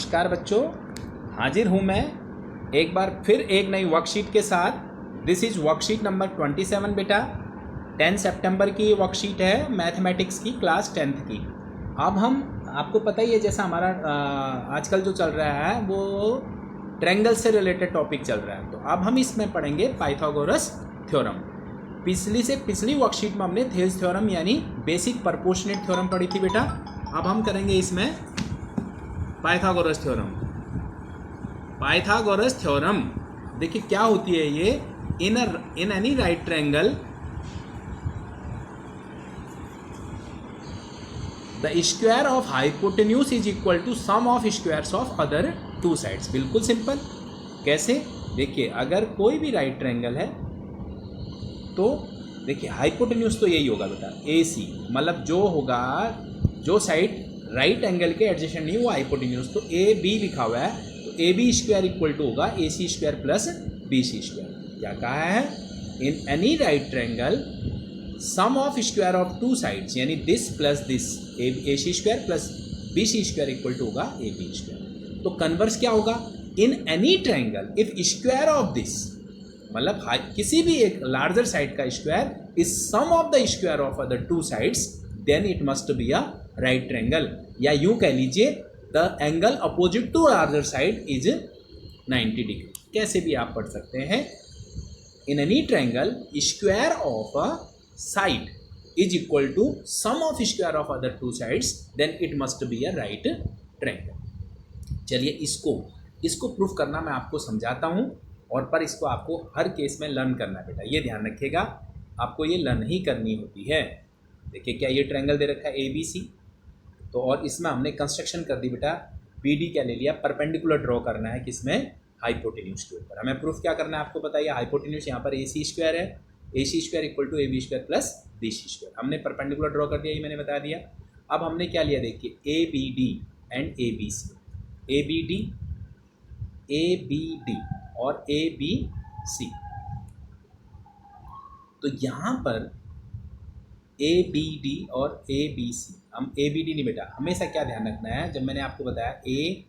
नमस्कार बच्चों, हाजिर हूँ मैं एक बार फिर एक नई वर्कशीट के साथ। दिस इज़ वर्कशीट नंबर 27 बेटा। 10 सितंबर की वर्कशीट है मैथमेटिक्स की क्लास 10th की। अब हम आपको पता ही है जैसा हमारा आजकल जो चल रहा है वो ट्रायंगल से रिलेटेड टॉपिक चल रहा है। तो अब हम इसमें पढ़ेंगे पाइथागोरस थ्योरम। पिछली वर्कशीट में हमने थेल्स थ्योरम यानी बेसिक प्रोपोर्शनेट थ्योरम पढ़ी थी बेटा। अब हम करेंगे इसमें पाइथागोरस थ्योरम। पाइथागोरस थ्योरम देखिए क्या होती है ये। In any right triangle the square of hypotenuse is equal to sum of squares of other two sides. बिल्कुल सिंपल। कैसे? देखिए अगर कोई भी राइट ट्रायंगल है तो देखिए हाइपोटेन्यूज तो यही होगा बेटा, ए सी, मतलब जो होगा जो साइड राइट एंगल के एडजेसेंट नहीं वो हाइपोटेन्यूज। तो ए बी लिखा हुआ है तो A B square equal to होगा A C square plus B C square. क्या कहा है? In any right triangle sum of square of two sides यानी this plus this A C square plus B C square equal to होगा A B square. तो converse क्या होगा? In any triangle if square of this मतलब किसी भी एक larger side का square is sum of the square of other two sides then it must be a right triangle. या यूं कह लीजिए the angle opposite to larger side is 90 degree. कैसे भी आप पढ़ सकते हैं। In any triangle square of a side is equal to sum of square of other two sides then it must be a right triangle. चलिए इसको proof करना मैं आपको समझाता हूं और पर इसको आपको हर केस में लर्न करना है बेटा। ये ध्यान रखिएगा, आपको ये लर्न ही करनी होती है। देखिए क्या ये ट्रायंगल दे रखा है ए बी सी, तो और इसमें हमने कंस्ट्रक्शन कर दी बेटा। बी डी क्या ले लिया? परपेंडिकुलर ड्रॉ करना है किसमें? हाइपोटेन्यूज के ऊपर। हमें प्रूफ क्या करना है आपको बताइए। हाइपोटेन्यूज यहाँ पर ए सी स्क्वायर है, A C square equal to A B square plus B C square. हमने परपेंडिकुलर ड्रॉ कर दिया, ये मैंने बता दिया। अब हमने क्या लिया देखिए, A B D and A B C, A B D और ए बी सी। तो यहाँ पर ए बी डी और ए बी सी, हम ए बी डी नहीं बेटा, हमेशा क्या ध्यान रखना है, जब मैंने आपको बताया ए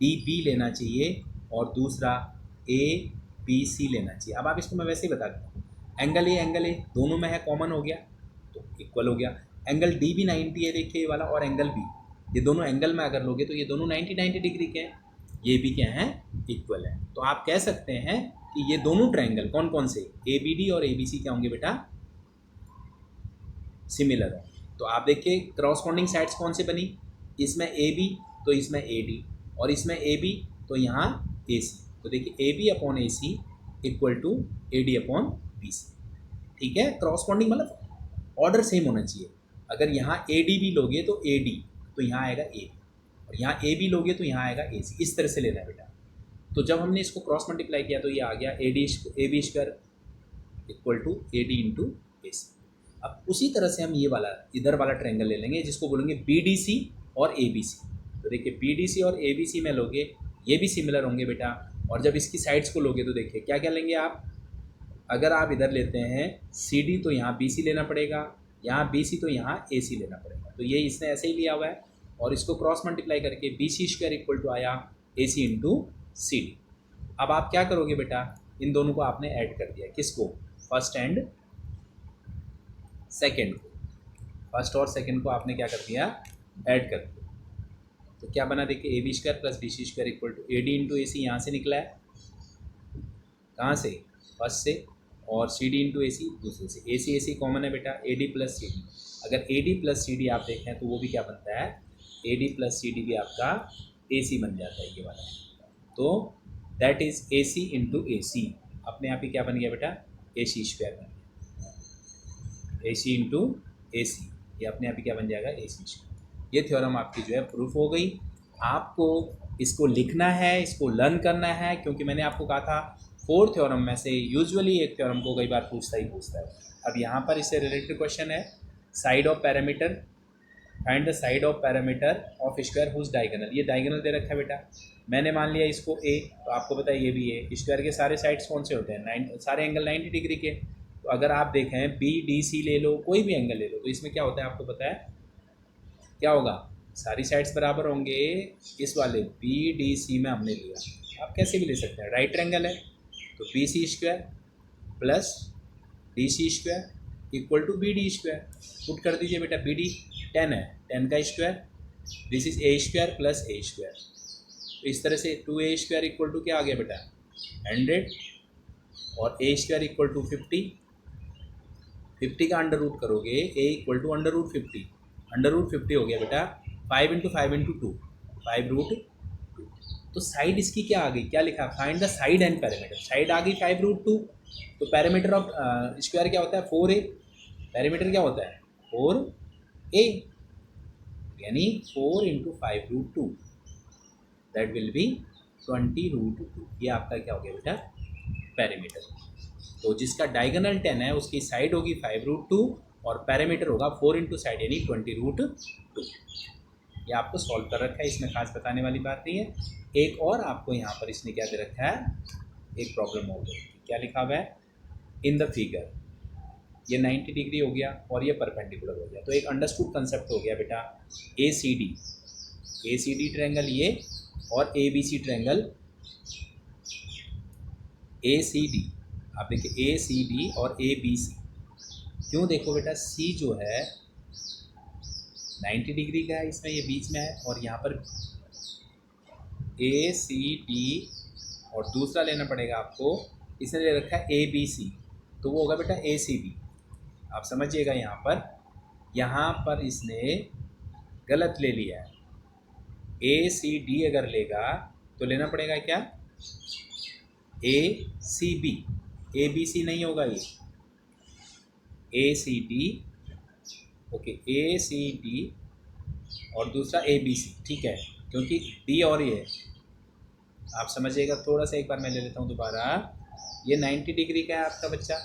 डी बी लेना चाहिए और दूसरा ए बी सी लेना चाहिए। अब आप इसको मैं वैसे ही बता दूँ, एंगल ए दोनों में है, कॉमन हो गया तो इक्वल हो गया। एंगल डी भी 90 है देखिए ये वाला, और एंगल बी, ये दोनों एंगल में अगर लोगे तो ये दोनों 90 डिग्री के हैं, ये भी क्या है? इक्वल है। तो आप कह सकते हैं कि ये दोनों ट्रायंगल कौन कौन से, ए बी डी और ए बी सी क्या होंगे बेटा? सिमिलर है। तो आप देखिए क्रॉसपॉन्डिंग साइड्स कौन से बनी, इसमें ए बी तो इसमें ए डी, और इसमें ए बी तो यहाँ ए सी। तो देखिए A B upon A C equal to A D upon B C. ठीक है, क्रॉसपॉन्डिंग मतलब ऑर्डर सेम होना चाहिए। अगर यहाँ ए डी भी लोगे तो ए डी तो यहाँ आएगा ए, और यहाँ ए बी लोगे तो यहाँ आएगा ए सी। इस तरह से लेना है बेटा। तो जब हमने इसको क्रॉस मल्टीप्लाई किया तो ये आ गया A B square equal to A D into A C. अब उसी तरह से हम ये वाला इधर वाला ट्रायंगल ले लेंगे जिसको बोलेंगे बी डी सी और ए बी सी। तो देखिए बी डी सी और ए बी सी में लोगे ये भी सिमिलर होंगे बेटा। और जब इसकी साइड्स को लोगे तो देखिए क्या क्या लेंगे आप। अगर आप इधर लेते हैं सी डी तो यहाँ बी सी लेना पड़ेगा, यहाँ बी सी तो यहाँ ए सी लेना पड़ेगा। तो ये इसने ऐसे ही लिया हुआ है, और इसको क्रॉस मल्टीप्लाई करके B C square equal to आया A C into C D. अब आप क्या करोगे बेटा, इन दोनों को आपने ऐड कर दिया, किसको? फर्स्ट एंड सेकेंड को। फर्स्ट और सेकेंड को आपने क्या कर दिया? ऐड कर दिया। तो क्या बना देखिए, A B square plus B C square equal to A D into A C. यहाँ से निकला है, कहाँ से? फर्स्ट से, और सी डी इंटू ए सी दूसरे से। ए सी कॉमन है बेटा, A D plus C D. अगर A D plus C D आप देखें तो वो भी क्या बनता है? A D plus C D भी आपका ए सी बन जाता है ये वाला। तो that is A C into A C. अपने आप ही क्या बन गया बेटा? ए सी स्क्वायर बन गया, ए सी इंटू ए सी। ये अपने आप ही क्या बन जाएगा? ए सी स्क्वायर। ये थ्योरम आपकी जो है प्रूफ हो गई। आपको इसको लिखना है, इसको लर्न करना है, क्योंकि मैंने आपको कहा था 4 थ्योरम में से यूजुअली एक थ्योरम को कई बार पूछता है। अब यहाँ पर इससे रिलेटेड क्वेश्चन है, side of parameter, find the side of parameter of square whose diagonal. ये डायगोनल दे रखा है बेटा। मैंने मान लिया इसको ए, तो आपको पता है ये भी ए। स्क्वायर के सारे साइड्स कौन से होते हैं? सारे एंगल 90 डिग्री के। तो अगर आप देखें बी डी सी ले लो, कोई भी एंगल ले लो, तो इसमें क्या होता है आपको पता है क्या होगा? सारी साइड्स बराबर होंगे, इस वाले बी डी सी में हमने लिया। आप कैसे भी ले सकते हैं, राइट ट्रायंगल है तो B C square plus D C square equal to B D square. Put कर दीजिए बेटा, बी डी 10 है, 10 का square, this is A square plus A square. तो इस तरह से 2a स्क्वायर इक्वल टू क्या आ गया बेटा 100 और a स्क्वायर इक्वल टू 50। 50 का अंडर रूट करोगे a equal to under root 50, under root 50 हो गया बेटा 5 इंटू 5 इंटू 2, 5 रूट 2। तो साइड इसकी क्या आ गई, क्या लिखा, find the side and parameter. Side आ गई 5 रूट 2, तो पैरामीटर ऑफ स्क्वायर क्या होता है 4a, पैरामीटर क्या होता है 4a, यानी 4 into 5 root 2 that will be 20 root 2। ये आपका क्या हो गया बेटा पैरामीटर। तो जिसका डायगोनल 10 है उसकी साइड होगी 5 रूट 2 और पैरामीटर होगा 4 इंटू साइड यानी 20 रूट 2। ये आपको सॉल्व कर रखा है, इसमें खास बताने वाली बात नहीं है। एक और आपको यहाँ पर इसने क्या दे रखा है, एक प्रॉब्लम हो गई, क्या लिखा हुआ है इन द फिगर, ये 90 डिग्री हो गया और ये परपेंडिकुलर हो गया। तो एक अंडरस्टूड कंसेप्ट हो गया बेटा ए सी डी ट्रायंगल ये और A B C triangle A C D. आप देखिए ए सी डी और ए बी सी, क्यों देखो बेटा सी जो है 90 डिग्री का है, इसमें ये बीच में है, और यहाँ पर ए सी डी और दूसरा लेना पड़ेगा आपको, इसने ले रखा है ए बी सी, तो वो होगा बेटा ए सी बी। आप समझिएगा यहाँ पर इसने गलत ले लिया है, ए सी डी अगर लेगा तो लेना पड़ेगा क्या ए सी बी, ए बी सी नहीं होगा ये, ए सी डी, ओके ए सी डी और दूसरा ए बी सी, ठीक है, क्योंकि डी और ये आप समझिएगा। थोड़ा सा एक बार मैं ले लेता हूँ दोबारा, ये 90 डिग्री का है आपका बच्चा,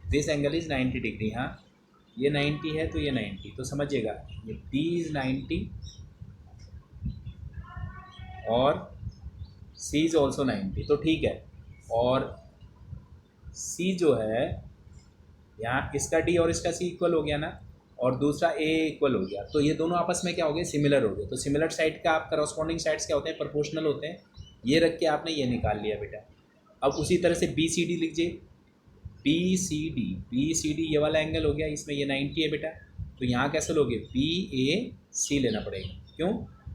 दिस एंगल इज 90 डिग्री, हाँ ये 90 है तो ये 90, तो समझिएगा ये डी इज 90 और सी इज ऑल्सो 90, तो ठीक है। और सी जो है यहाँ इसका डी और इसका सी इक्वल हो गया ना, और दूसरा ए इक्वल हो गया, तो ये दोनों आपस में क्या हो गए सिमिलर हो गए। तो सिमिलर साइड का आप करस्पॉन्डिंग साइड्स क्या होते हैं प्रोपोर्शनल होते हैं। ये रख के आपने ये निकाल लिया बेटा। अब उसी तरह से बी सी डी लीजिए, बी सी डी ये वाला एंगल हो गया, इसमें ये 90 है बेटा, तो यहाँ कैसे लोगे बी ए सी लेना पड़ेगा, क्यों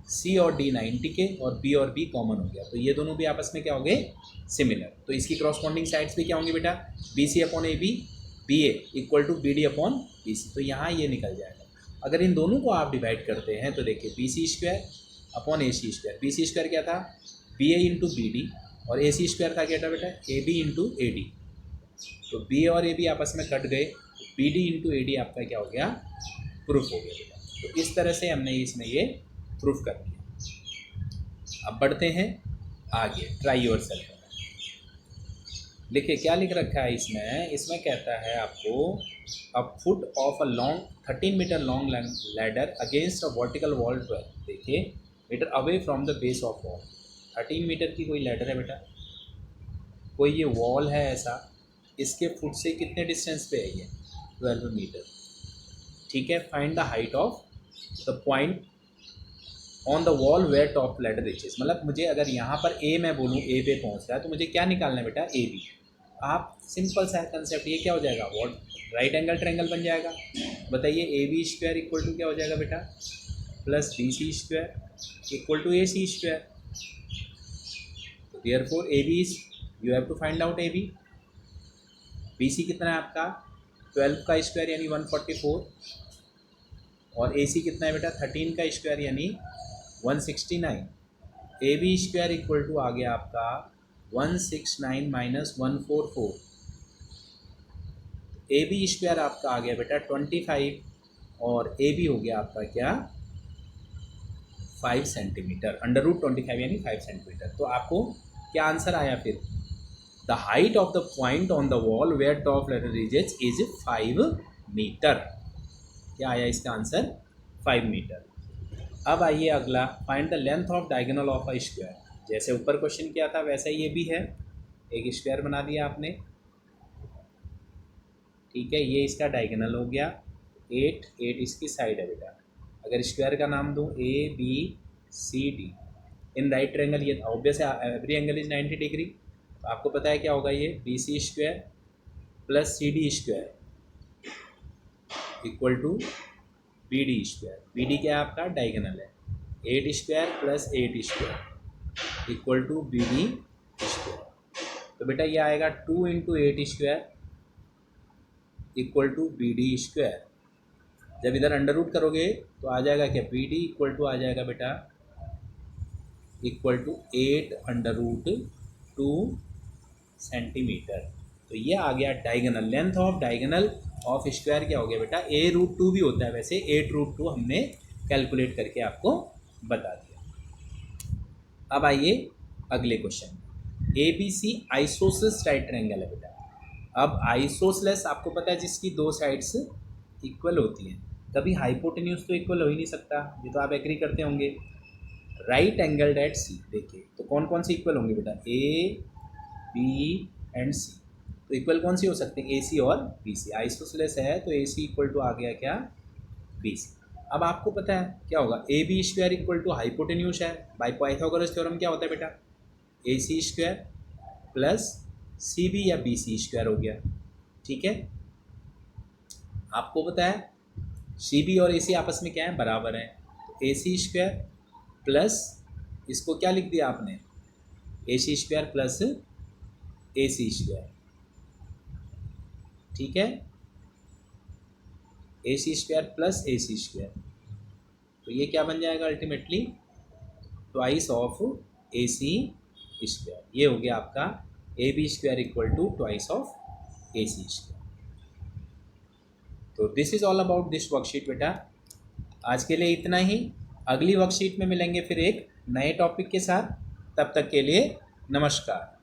सी और डी 90 के और बी कॉमन हो गया, तो ये दोनों भी आपस में क्या हो गए सिमिलर। तो इसकी क्रॉसपॉन्डिंग साइड्स भी क्या होंगी बेटा B C upon A B A equal to B D upon B C, तो यहाँ ये निकल जाएगा। अगर इन दोनों को आप डिवाइड करते हैं तो देखिए B C square upon A C square, B C square क्या था B A into B D और ए सी स्क्वायर था क्या था बेटा A B into A D, तो बी और ए बी आपस में कट गए, B D into A D आपका क्या हो गया प्रूफ हो गया बेटा। तो इस तरह से हमने इसमें ये प्रूफ कर दिया। अब बढ़ते हैं आगे, ट्राई योर सेल्फ। देखिए क्या लिख रखा है इसमें कहता है आपको a foot of a long 13 metre long ladder against a vertical wall 12, देखिए metre away from the base of wall. 13 metre की कोई लैडर है बेटा, कोई ये वॉल है ऐसा, इसके फुट से कितने डिस्टेंस पे है ये 12 मीटर, ठीक है। Find the height of the point on the wall where top ladder reaches, मतलब मुझे अगर यहाँ पर ए मैं बोलूँ ए पे पहुँच रहा है तो मुझे क्या निकालना है बेटा ए बी। आप सिंपल सा कंसेप्ट, ये क्या हो जाएगा वॉट राइट एंगल ट्रायंगल बन जाएगा। बताइए A B square equal to क्या हो जाएगा बेटा plus B C square equal to A C square. तो therefore A B is you have to find out A B. B C कितना है आपका 12 का स्क्वायर यानी 144 और ए सी कितना है बेटा 13 का स्क्वायर यानी 169। A B square equal to आ गया आपका 169 माइनस 144, ए बी स्क्वायर आपका आ गया बेटा 25 और ए बी हो गया आपका क्या 5 सेंटीमीटर, अंडर रूट 25 यानी 5 सेंटीमीटर। तो आपको क्या आंसर आया फिर, the height of the point on the wall where top ladder reaches is 5 metre. क्या आया इसका आंसर 5 मीटर। अब आइए अगला, find the length of diagonal of a square. जैसे ऊपर क्वेश्चन किया था वैसा ये भी है, एक स्क्वायर बना दिया आपने, ठीक है, ये इसका डायगोनल हो गया, 8 8 इसकी साइड है बेटा। अगर स्क्वायर का नाम दूँ A B C D in right triangle, ये ऑब्वियस है एवरी एंगल इज 90 डिग्री। तो आपको पता है क्या होगा, ये B C square plus C D square equal to B D square. बी डी क्या है आपका, डायगोनल है। 8 square plus 8 square equal to B D square. तो बेटा ये आएगा 2 into 8 square equal to B D square. जब इधर अंडर रूट करोगे तो आ जाएगा क्या, बी डी इक्वल टू आ जाएगा बेटा equal to 8 under root 2 centimetre. तो ये आ गया diagonal, length of diagonal of square क्या हो गया बेटा, ए रूट 2 भी होता है वैसे, 8 रूट 2 हमने कैलकुलेट करके आपको बता दिया। अब आइए अगले question, A B C isosceles right triangle है बेटा। अब आइसोसेलेस आपको पता है जिसकी दो साइड्स इक्वल होती हैं, कभी हाइपोटेन्यूज तो इक्वल हो ही नहीं सकता, ये तो आप एग्री करते होंगे। राइट एंगल एट सी, देखिए तो कौन कौन से इक्वल होंगे बेटा, ए बी एंड सी। तो इक्वल कौन सी हो सकते हैं, ए सी और बी सी। आइसोसेलेस है तो ए सी इक्वल टू आ गया क्या, बी सी। अब आपको पता है क्या होगा, A B square equal to hypotenuse है, बाय पाइथागोरस थ्योरम क्या होता है बेटा, A C square plus C B या बी सी स्क्वायर हो गया। ठीक है, आपको पता है सी बी और ए सी आपस में क्या है, बराबर है। तो ए सी स्क्वायर प्लस इसको क्या लिख दिया आपने, A C square plus A C square. ठीक है, A C square plus A C square, तो ये क्या बन जाएगा ultimately, twice of A C square. ये हो गया आपका A B square equal to twice of A C square. तो this is all about this worksheet बेटा। आज के लिए इतना ही, अगली वर्कशीट में मिलेंगे फिर एक नए टॉपिक के साथ। तब तक के लिए नमस्कार।